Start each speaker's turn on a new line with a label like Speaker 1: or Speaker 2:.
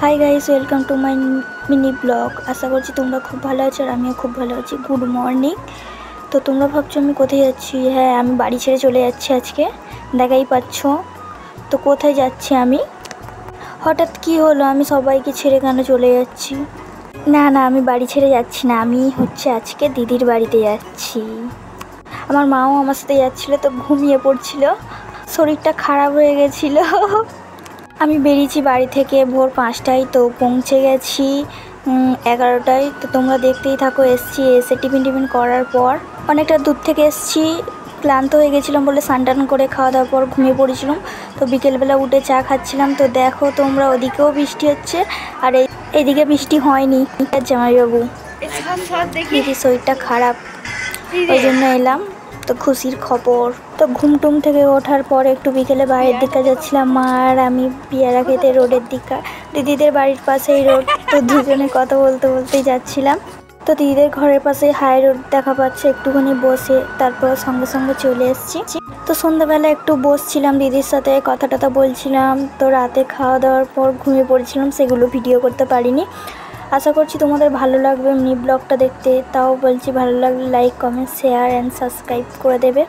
Speaker 1: High guys, welcome to my mini vlog. আশা করছি তোমরা খুব ভালো আছো আর আমিও খুব ভালো আছি। Good morning. তো তোমরা ভাবছো আমি কোথায় যাচ্ছি? হ্যাঁ, আমি বাড়ি ছেড়ে চলে যাচ্ছি আজকে, দেখাই পাচ্ছ। তো কোথায় যাচ্ছি আমি? হঠাৎ কি হলো, আমি সবাইকে ছেড়ে কেন চলে যাচ্ছি? না না, আমি বাড়ি ছেড়ে যাচ্ছি না, আমি আজকে দিদির বাড়িতে যাচ্ছি। আমার মাও আমার সাথে যাচ্ছিলো, তো ঘুমিয়ে পড়ছিল, শরীরটা খারাপ হয়ে গেছিলো। আমি বেরিয়েছি বাড়ি থেকে ভোর 5টায়, তো পৌঁছে গেছি 11টায়। তো তোমরা দেখতেই থাকো। এসে টিফিন করার পর অনেকটা দূর থেকে এসছি, ক্লান্ত হয়ে গেছিলাম বলে স্নান করে খাওয়া দাওয়ার পর ঘুমিয়ে পড়েছিলাম। তো বিকেলবেলা উঠে চা খাচ্ছিলাম। তো দেখো তোমরা, ওদিকেও বৃষ্টি হচ্ছে আর এইদিকে বৃষ্টি হয়নি। জামাইবাবু দিদির শরীরটা খারাপ, ওই জন্য এলাম। তো খুশির খবর। তো ঘুমটুম থেকে ওঠার পর একটু বিকেলে বাইরের দিকে যাচ্ছিলাম, মা আর আমি পেয়ারা খেতে রোডের দিকে। দিদিদের বাড়ির পাশেই রোড, তো দুজনে কথা বলতে বলতেই যাচ্ছিলাম। তো দিদিদের ঘরের পাশে হাই রোড দেখা পাচ্ছে, একটুখানি বসে তারপর সঙ্গে সঙ্গে চলে এসেছি। তো সন্ধ্যাবেলা একটু বসছিলাম দিদির সাথে, কথা টথা বলছিলাম। তো রাতে খাওয়া দাওয়ার পর ঘুমিয়ে পড়েছিলাম, সেগুলো ভিডিও করতে পারিনি। আশা করছি তোমাদের ভালো লাগবে মিনি ব্লগটা দেখতে। তাও বলছি, ভালো লাগলে like, comment, share and subscribe করে দেবে।